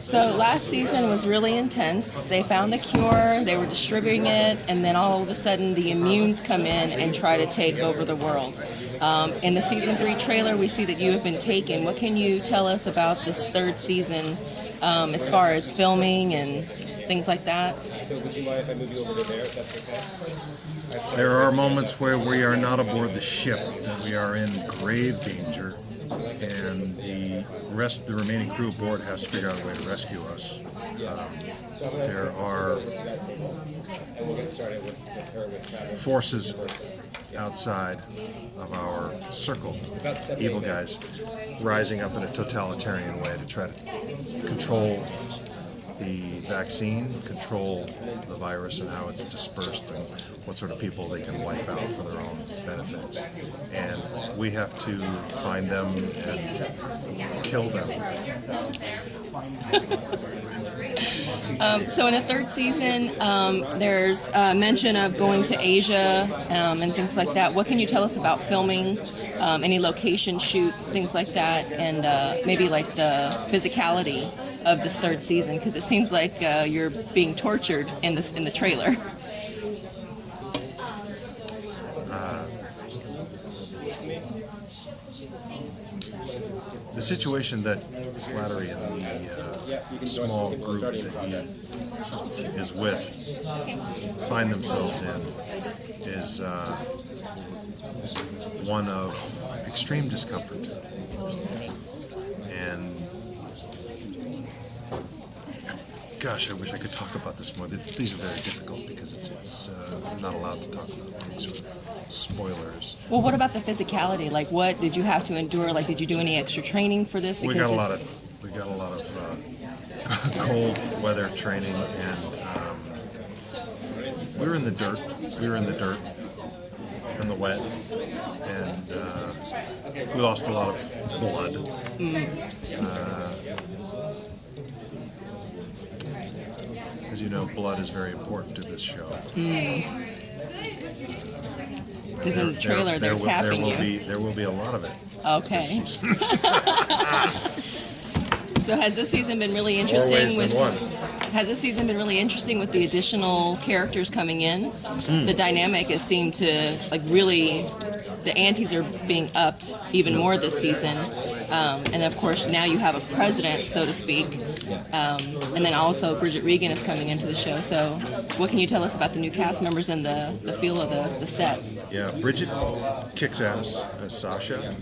So last season was really intense. They found the cure, they were distributing it, and then all of a sudden the immunes come in and try to take over the world. In the season 3 trailer, we see that you have been taken. What can you tell us about this third season as far as filming and things like that? So would you mind if I move you over to there, if that's okay? There are moments where we are not aboard the ship, that we are in grave danger, and the remaining crew aboard has to figure out a way to rescue us. There are forces outside of our circle, evil guys, rising up in a totalitarian way to try to control the vaccine, control the virus and how it's dispersed and what sort of people they can wipe out for their own benefits. And we have to find them and kill them. So in the third season, there's mention of going to Asia and things like that. What can you tell us about filming, any location shoots, things like that, and maybe like the physicality of this third season? Because it seems like you're being tortured in the trailer. The situation that Slattery and the small group that he is with find themselves in is one of extreme discomfort. And gosh, I wish I could talk about this more. These are very difficult because it's I'm not allowed to talk about these sort of spoilers. Well, what about the physicality? Like, what did you have to endure? Like, did you do any extra training for this? We got a lot of cold weather training, and we were in the dirt. We were in the dirt and the wet, and we lost a lot of blood. As you know, blood is very important to this show. Because in the trailer, they're tapping you. There will be a lot of it. Okay. This season. So has this season been really interesting? More ways than one. Has this season been really interesting with the additional characters coming in? The dynamic has seemed to, like, really, the antes are being upped even more this season. And of course, now you have a president, so to speak. And then also Bridget Regan is coming into the show. So what can you tell us about the new cast members and the feel of the set? Yeah, Bridget kicks ass as Sasha.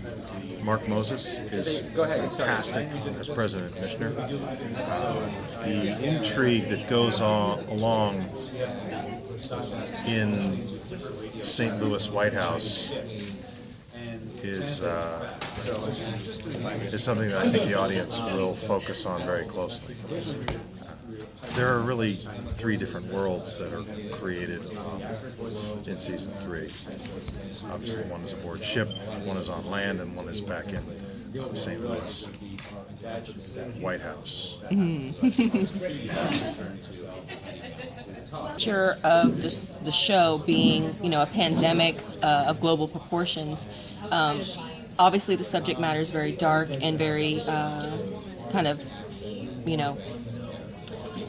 Mark Moses is fantastic as President Mishner. The intrigue that goes along in St. Louis White House is something that I think the audience will focus on very closely. There are really 3 different worlds that are created in season 3. Obviously, one is aboard ship, one is on land, and one is back in St. Louis White House. Picture of the show being, a pandemic of global proportions. Obviously, the subject matter is very dark and very kind of,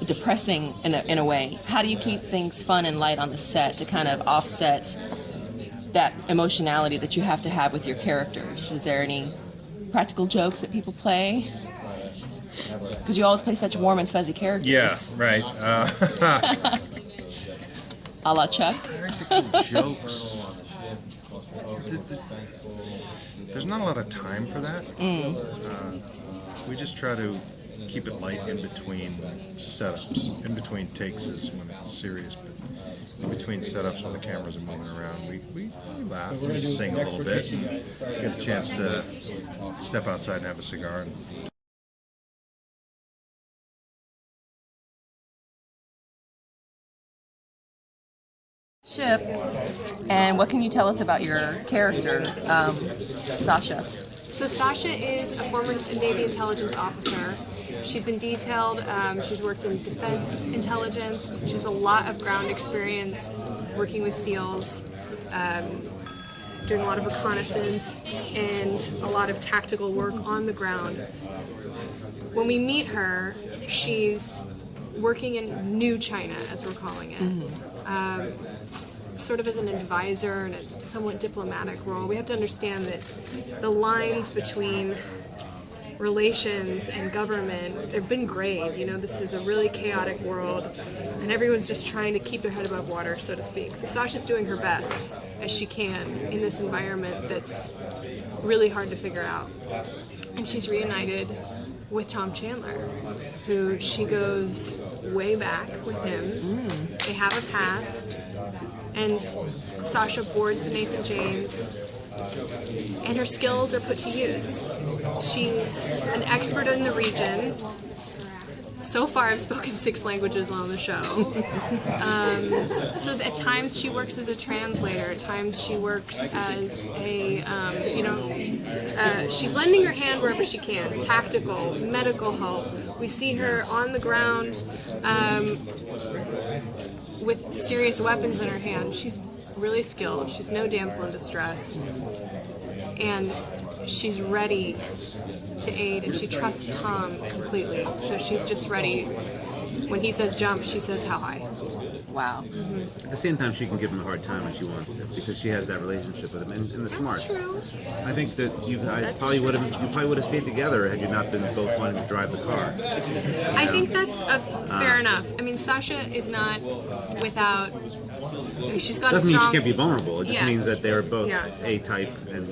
depressing in a way. How do you keep things fun and light on the set to kind of offset that emotionality that you have to have with your characters? Is there any practical jokes that people play? Because you always play such warm and fuzzy characters. Yeah, right. A la Chuck. Practical jokes. There's not a lot of time for that. We just try to keep it light in between setups. In between takes is when it's serious, but in between setups when the cameras are moving around, we laugh, we sing a little bit, and get a chance to step outside and have a cigar. Ship. And what can you tell us about your character, Sasha? So Sasha is a former Navy intelligence officer. She's been detailed, she's worked in defense intelligence, she has a lot of ground experience working with SEALs, doing a lot of reconnaissance and a lot of tactical work on the ground. When we meet her, She's working in New China, as we're calling it, sort of as an advisor in a somewhat diplomatic role. We have to understand that the lines between relations and government, they've been grayed. This is a really chaotic world, and everyone's just trying to keep their head above water, so to speak. So Sasha's doing her best as she can in this environment that's really hard to figure out. And she's reunited with Tom Chandler, who she goes way back with him. They have a past, and Sasha boards Nathan James, and her skills are put to use. She's an expert in the region. So far, I've spoken 6 languages on the show. So at times she works as a translator. At times she works as a, she's lending her hand wherever she can. Tactical, medical help. We see her on the ground with serious weapons in her hand. She's really skilled. She's no damsel in distress. And she's ready to aid, and she trusts Tom completely. So she's just ready. When he says jump, she says how high. Wow. At the same time, she can give him a hard time when she wants to, because she has that relationship with him and the smarts. True. I think that you guys probably would have stayed together had you not been both wanting to drive the car. I think that's fair enough. I mean, Sasha is not without. She's got Doesn't a mean strong. she can't be vulnerable. It just Yeah. means that they're both Yeah. A-type, and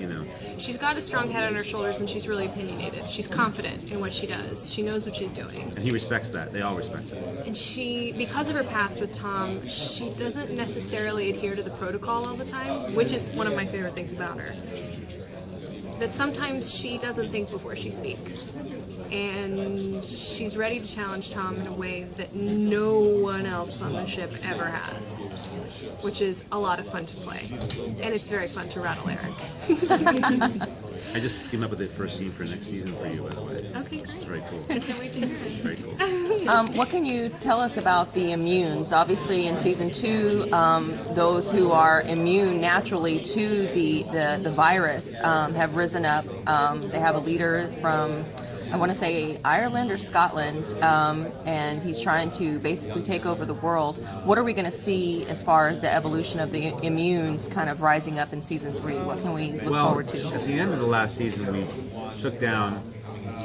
She's got a strong head on her shoulders, and she's really opinionated. She's confident in what she does. She knows what she's doing. and he respects that. They all respect that. And she, because of her past with Tom, she doesn't necessarily adhere to the protocol all the time, which is one of my favorite things about her. That sometimes she doesn't think before she speaks. And she's ready to challenge Tom in a way that no one else on the ship ever has, which is a lot of fun to play. And it's very fun to rattle Eric. I just came up with the first scene for next season for you, by the way. Okay, It's great. very cool. Can't wait to hear it. Very cool. What can you tell us about the immunes? Obviously, in season 2, those who are immune naturally to the virus have risen up. They have a leader from, I want to say, Ireland or Scotland, and he's trying to basically take over the world. What are we going to see as far as the evolution of the immunes kind of rising up in season 3? What can we look forward to? At the end of the last season, we took down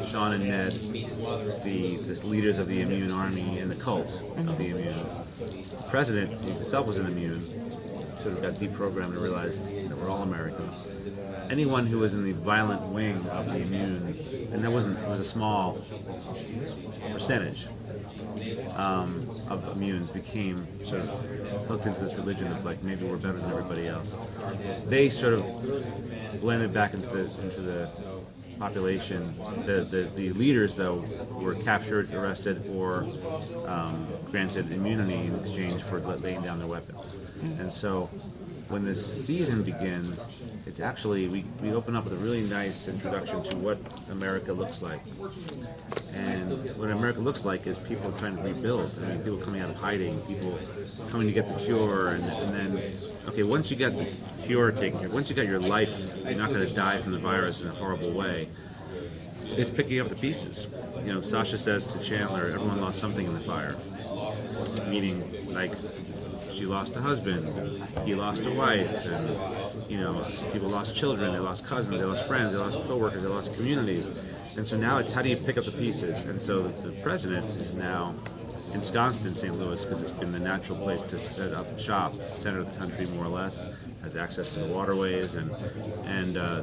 Sean and Ned, the leaders of the immune army and the cult of the immunes. The president himself was an immune, sort of got deprogrammed and realized that we're all Americans. Anyone who was in the violent wing of the immune, and it was a small percentage of immunes, became sort of hooked into this religion of like, maybe we're better than everybody else. They sort of blended back into the population. The leaders, though, were captured, arrested, or granted immunity in exchange for laying down their weapons. And so when this season begins, it's actually, we open up with a really nice introduction to what America looks like. And what America looks like is people trying to rebuild. I mean, people coming out of hiding, people coming to get the cure, and then, okay, once you get the cure taken care of, once you got your life, you're not going to die from the virus in a horrible way. It's picking up the pieces. Sasha says to Chandler, everyone lost something in the fire. Meaning, like, she lost a husband, he lost a wife, and people lost children, they lost cousins, they lost friends, they lost co-workers, they lost communities. And so now it's how do you pick up the pieces? And so the president is now ensconced in St. Louis because it's been the natural place to set up shop, the center of the country more or less, has access to the waterways, and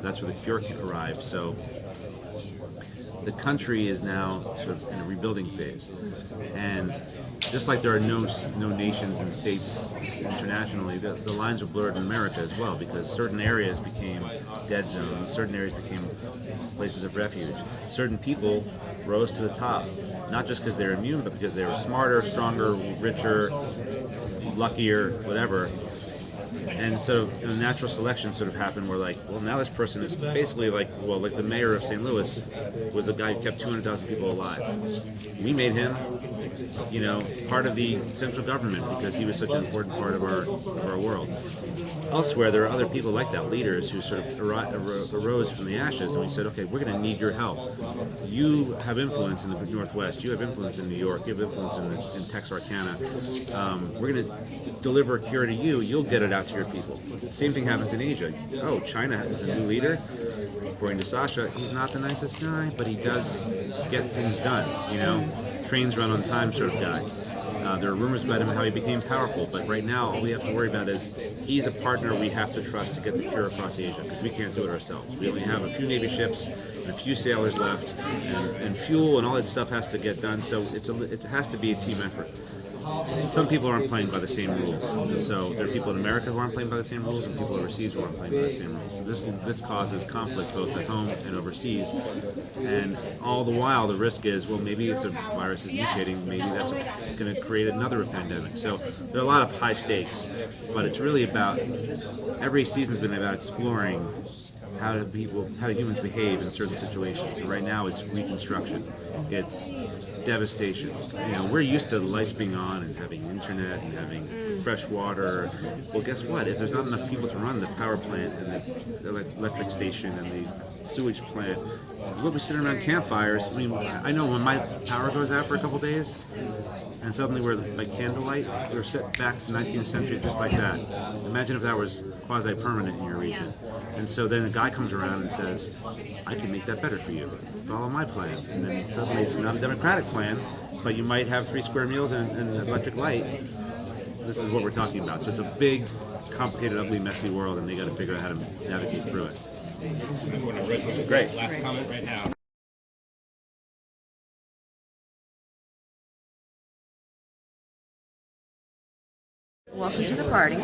that's where the cure can arrive. So the country is now sort of in a rebuilding phase. And just like there are no nations and states internationally, the lines are blurred in America as well, because certain areas became dead zones, certain areas became places of refuge. Certain people rose to the top, not just because they're immune, but because they were smarter, stronger, richer, luckier, whatever. And so natural selection sort of happened where, like, well, now this person is basically like the mayor of St. Louis was the guy who kept 200,000 people alive. We made him, part of the central government because he was such an important part of our world. Elsewhere, there are other people like that, leaders who sort of arose from the ashes, and we said, okay, we're going to need your help. You have influence in the Northwest. You have influence in New York. You have influence in Texarkana. We're going to deliver a cure to you. You'll get it out to your people. Same thing happens in Asia. Oh, China has a new leader. According to Sasha, he's not the nicest guy, but he does get things done. Trains run on time sort of guy. There are rumors about him how he became powerful, but right now all we have to worry about is he's a partner we have to trust to get the cure across Asia, because we can't do it ourselves. We only have a few Navy ships and a few sailors left, and fuel and all that stuff has to get done, so it has to be a team effort. Some people aren't playing by the same rules. So there are people in America who aren't playing by the same rules, and people overseas who aren't playing by the same rules. So this causes conflict both at home and overseas. And all the while, the risk is, well, maybe if the virus is mutating, maybe that's going to create another pandemic. So there are a lot of high stakes, but it's really about, every season's been about exploring how do humans behave in certain situations. And right now it's reconstruction. It's devastation. We're used to the lights being on and having internet and having fresh water. Well, guess what? If there's not enough people to run the power plant and the electric station and the sewage plant, we'll be sitting around campfires. I know when my power goes out for a couple days, and suddenly we're like candlelight, we're set back to the 19th century just like that. Imagine if that was quasi-permanent in your region. And so then a guy comes around and says, I can make that better for you. Follow my plan. And then suddenly it's not a democratic plan, but you might have 3 square meals and electric light. This is what we're talking about. So it's a big, complicated, ugly, messy world, and they got to figure out how to navigate through it. Great. Last comment right now. Welcome to the party.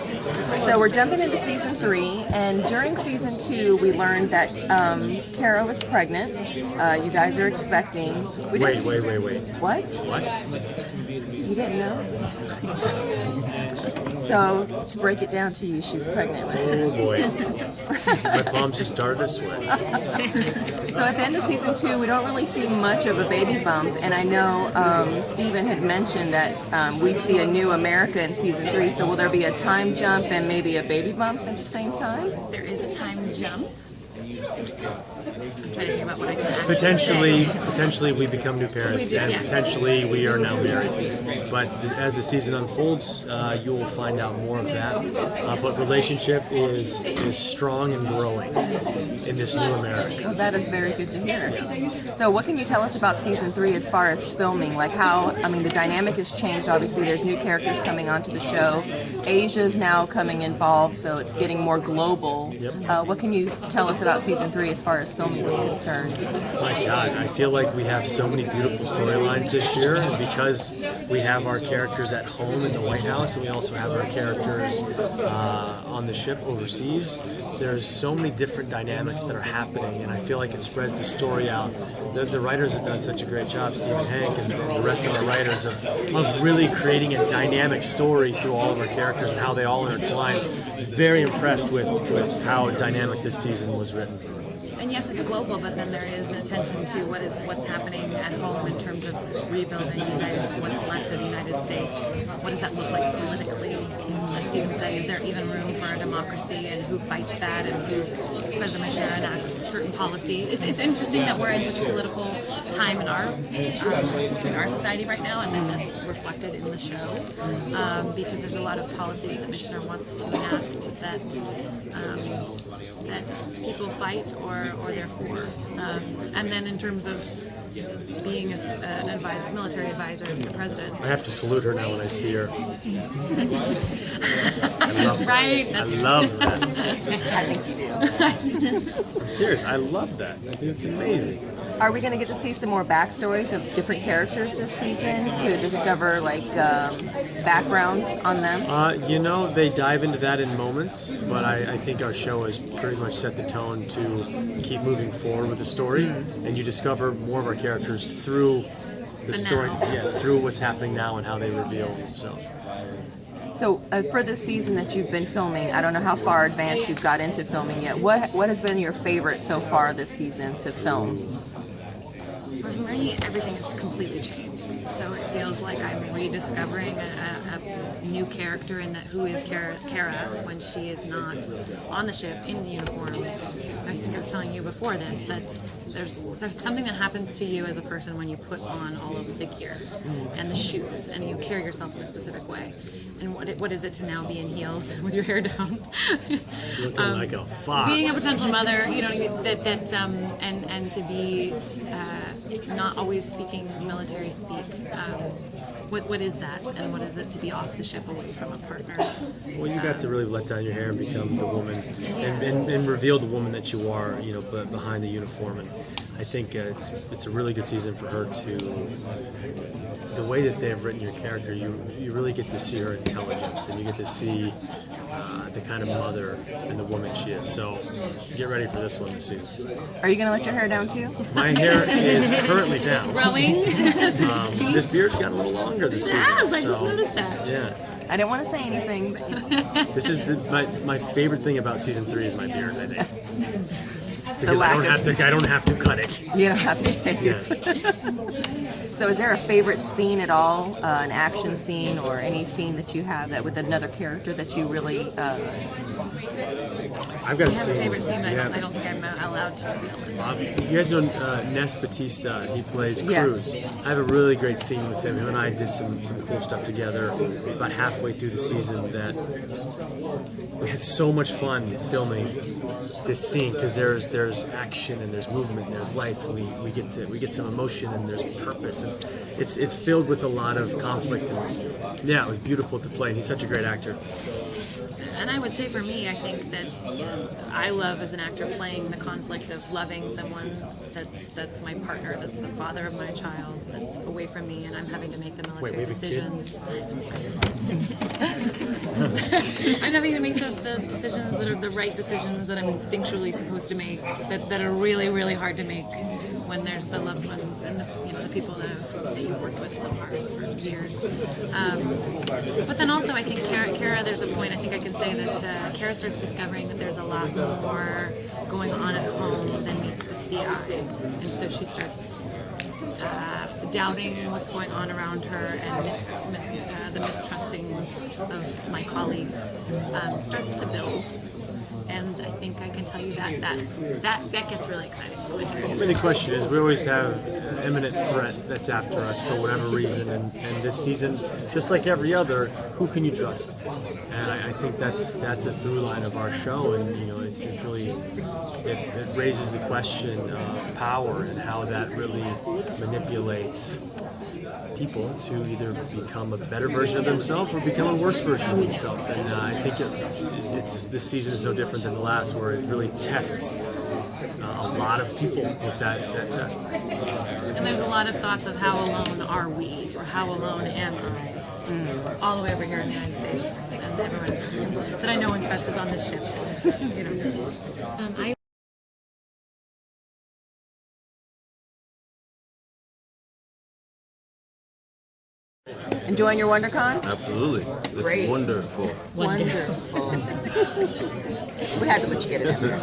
So we're jumping into season 3, and during season 2, we learned that Kara was pregnant. You guys are expecting. Wait. What? What? You didn't know? So to break it down to you, she's pregnant. Oh boy. My palms just started to sweat. So at the end of season 2, we don't really see much of a baby bump, and I know Steven had mentioned that we see a new America in season 3. So will there be a time jump and maybe a baby bump at the same time? There is a time jump. I'm trying to think about what I can actually Potentially we become new parents, We do, and yes. potentially we are now married. But as the season unfolds, you will find out more of that. But relationship is strong and growing in this new America. Oh, that is very good to hear. So what can you tell us about season 3 as far as filming? Like the dynamic has changed. Obviously, there's new characters coming onto the show. Asia's now coming involved, so it's getting more global. Yep. What can you tell us about season 3 as far as filming was concerned? My God, I feel like we have so many beautiful storylines this year, and because we have our characters at home in the White House, and we also have our characters on the ship overseas, there's so many different dynamics that are happening, and I feel like it spreads the story out. The writers have done such a great job, Stephen Hank and the rest of our writers, of really creating a dynamic story through all of our characters and how they all intertwine. I was very impressed with how dynamic this season was written. And yes, it's global, but then there is attention to what's happening at home in terms of rebuilding what's left of the United States. What does that look like politically? As Stephen said, is there even room for a democracy, and who fights that, and who President Bashir enacts certain policies? It's interesting that we're in such a political time in our society right now, and then that's reflected in the show, because there's a lot of policies that Missioner wants to enact that people fight or they're for. And then in terms of being an advisor, military advisor to the president. I have to salute her now when I see her. Right? I love that. I think you do. I'm serious. I love that. I think it's amazing. Are we going to get to see some more backstories of different characters this season to discover background on them? They dive into that in moments, but I think our show has pretty much set the tone to keep moving forward with the story, and you discover more of our characters through the story, through what's happening now and how they reveal themselves. So for this season that you've been filming, I don't know how far advanced you've got into filming yet. What has been your favorite so far this season to film? For me, everything has completely changed. So it feels like I'm rediscovering a new character in that who is Kara when she is not on the ship in uniform. I think I was telling you before this that there's something that happens to you as a person when you put on all of the gear and the shoes and you carry yourself in a specific way. And what is it to now be in heels with your hair down? Looking like a fox. Being a potential mother, you know, and to be not always speaking military speak. What is that, and what is it to be off the ship away from a partner? Well, you got to really let down your hair and become the woman, and reveal the woman that you are, you know, but behind the uniform. And I think it's a really good season for her to. The way that they have written your character, you really get to see her intelligence, and you get to see the kind of mother and the woman she is. So get ready for this one this season. Are you going to let your hair down too? My hair is currently down. Growing? This beard got a little longer this season. Yes, I just noticed that. Yeah. I didn't want to say anything, but you know. This is my favorite thing about season 3 is my beard, I think. The Because lack I don't have to cut it. You don't have to shave. Yes. So is there a favorite scene at all, an action scene or any scene that you have that with another character that you really... I've got I have a favorite scene that I don't think I'm allowed to reveal. You guys know Ness Batista, he plays Yeah. Cruz. I have a really great scene with him. Him and I did some cool stuff together about halfway through the season that we had so much fun filming this scene because there's action and there's movement and there's life and we get some emotion and there's purpose and it's filled with a lot of conflict and yeah, it was beautiful to play. He's such a great actor. And I would say for me, I think that I love as an actor playing the conflict of loving someone that's my partner, that's the father of my child, that's away from me, and I'm having to make the military decisions. I'm having to make the decisions that are the right decisions that I'm instinctually supposed to make, that are really, really hard to make when there's the loved ones and the people that you've worked with so hard for years. But then also I think Kara, there's a point I think I can say that Kara starts discovering that there's a lot more going on at home than meets the eye. And so she starts doubting what's going on around her and the mistrusting of my colleagues starts to build. And I think I can tell you that gets really exciting. The question is, we always have an imminent threat that's after us for whatever reason, and this season, just like every other, who can you trust? And I think that's a through line of our show, and you know, it really it raises the question of power and how that really manipulates people to either become a better version of themselves or become a worse version of themselves. And I think this season is no different than the last, where it really tests a lot of people with that test. And there's a lot of thoughts of how alone are we, or how alone am I, all the way over here in the United States, and everyone that I know and trust is on this ship. You know. Enjoying your WonderCon? Absolutely. It's Great. wonderful. Wonderful. We had to let you get it in there.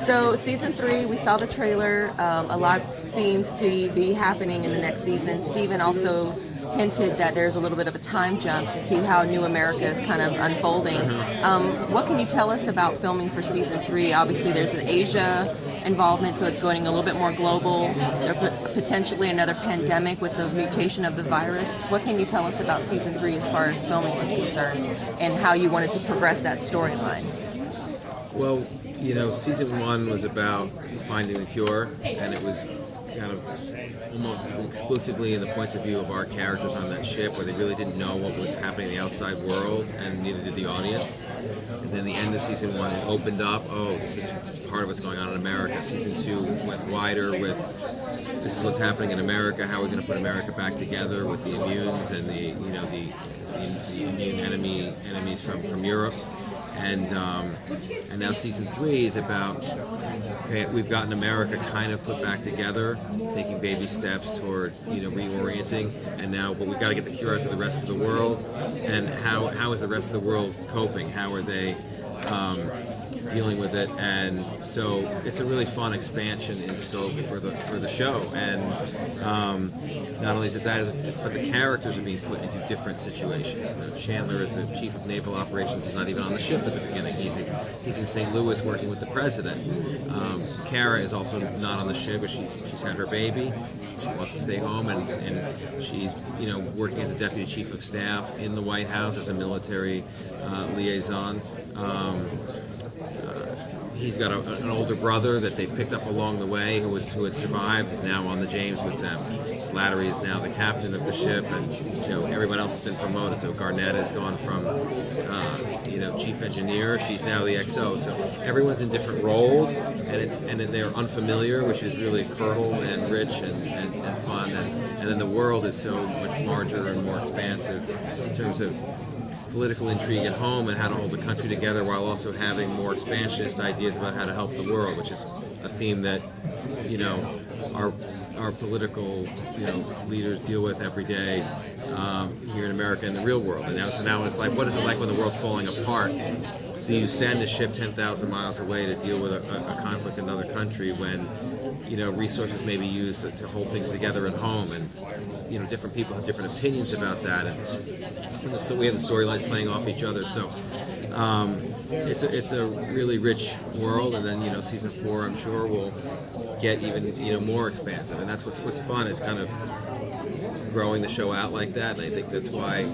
So season 3, we saw the trailer. A lot seems to be happening in the next season. Steven also hinted that there's a little bit of a time jump to see how New America is kind of unfolding. What can you tell us about filming for season 3? Obviously there's an Asia involvement, so it's going a little bit more global. There's potentially another pandemic with the mutation of the virus. What can you tell us about season 3 as far as filming was concerned and how you wanted to progress that storyline? Well, you know, season 1 was about finding the cure, and it was kind of almost exclusively in the points of view of our characters on that ship, where they really didn't know what was happening in the outside world, and neither did the audience. And then the end of season 1 it opened up. Oh, this is part of what's going on in America. Season 2 went wider with this is what's happening in America. How are we going to put America back together with the immunes and the immune enemies from Europe. And now season 3 is about, okay, we've gotten America kind of put back together, taking baby steps toward, reorienting, but we've got to get the cure out to the rest of the world. And how is the rest of the world coping? How are they dealing with it, and so it's a really fun expansion in scope for the show. And not only is it that, but the characters are being put into different situations. You know, Chandler is the chief of naval operations. He's not even on the ship at the beginning. He's in St. Louis working with the president. Kara is also not on the ship, but she's had her baby. She wants to stay home, and she's working as a deputy chief of staff in the White House as a military liaison. He's got an older brother that they've picked up along the way who had survived, is now on the James with them. Slattery is now the captain of the ship, and everyone else has been promoted. So Garnett has gone from chief engineer. She's now the XO. So everyone's in different roles, and they're unfamiliar, which is really fertile and rich and fun. And then the world is so much larger and more expansive in terms of political intrigue at home and how to hold the country together while also having more expansionist ideas about how to help the world, which is a theme that our political leaders deal with every day here in America and the real world. And now it's like, what is it like when the world's falling apart? Do you send a ship 10,000 miles away to deal with a conflict in another country when resources may be used to hold things together at home? And different people have different opinions about that, and we have the storylines playing off each other. So it's a really rich world, and then season 4 I'm sure will get even more expansive, and that's what's fun is kind of growing the show out like that. And I think that's why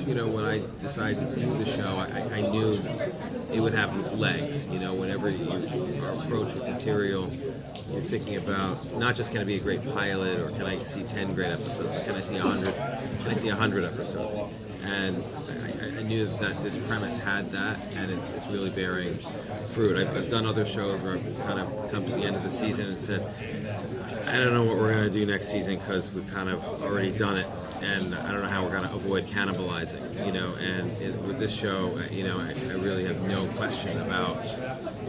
when I decided to do the show, I knew it would have legs. Whenever you are approached with material, you're thinking about not just can it be a great pilot or can I see 10 great episodes, but can I see 100? Can I see 100 episodes? And I knew that this premise had that, and it's really bearing fruit. I've done other shows where I've kind of come to the end of the season and said, I don't know what we're going to do next season because we've kind of already done it, and I don't know how we're going to avoid cannibalizing, and with this show, I really have no question about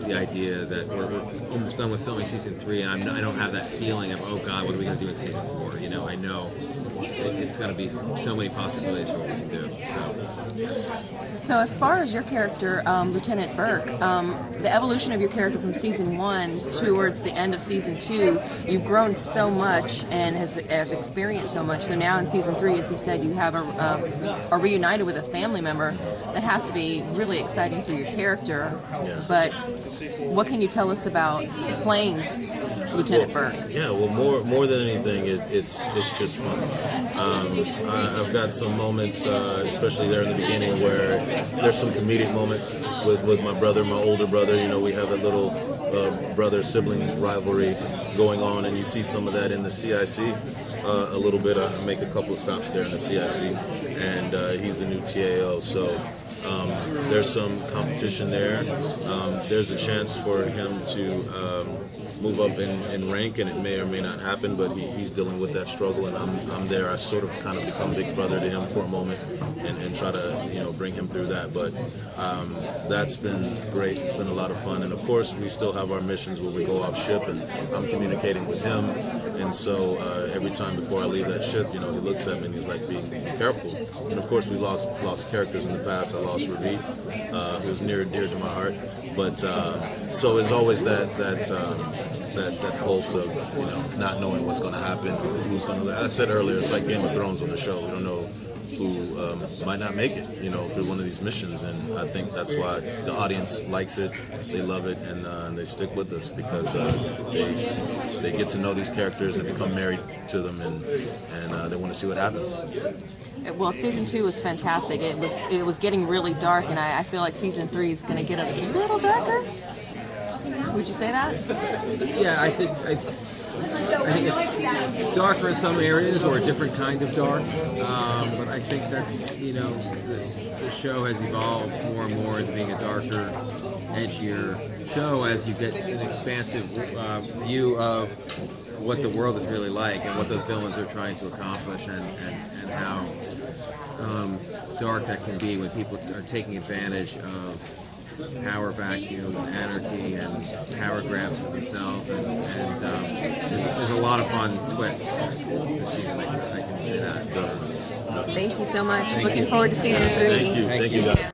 the idea that we're almost done with filming season 3, and I don't have that feeling of, oh God, what are we going to do in season 4? I know it's going to be so many possibilities for what we can do. So, yes. So as far as your character, Lieutenant Burke, the evolution of your character from season 1 towards the end of season 2, you've grown so much and have experienced so much. So now in season 3, as he said, you have are reunited with a family member. That has to be really exciting for your character. Yeah. But what can you tell us about playing Lieutenant Burke? Yeah, well, more than anything, it's just fun. I've got some moments, especially there in the beginning, where there's some comedic moments with my brother, my older brother. We have a little brother-sibling rivalry going on, and you see some of that in the CIC a little bit. I make a couple of stops there in the CIC, and he's the new TAO, so there's some competition there. There's a chance for him to move up in rank, and it may or may not happen, but he's dealing with that struggle, and I'm there. I sort of kind of become big brother to him for a moment and try to bring him through that. But that's been great. It's been a lot of fun, and of course we still have our missions where we go off ship, and I'm communicating with him, and so every time before I leave that ship, he looks at me and he's like, be careful. And of course we lost characters in the past. I lost Ravit, who was near and dear to my heart, but so it's always that pulse of not knowing what's going to happen, who's going to. I said earlier, it's like Game of Thrones on the show. We don't know who might not make it, through one of these missions, and I think that's why the audience likes it, they love it, and they stick with us because they get to know these characters and become married to them, and they want to see what happens. Well, season 2 was fantastic. It was getting really dark, and I feel like season 3 is going to get a little darker. Would you say that? Yeah, I think it's darker in some areas, or a different kind of dark. But I think that's the show has evolved more and more into being a darker, edgier show as you get an expansive view of what the world is really like and what those villains are trying to accomplish, and how dark that can be when people are taking advantage of power vacuum, anarchy, and power grabs for themselves, and there's a lot of fun twists this season. I can say that. Thank you so much. Looking forward to season 3. Thank you guys.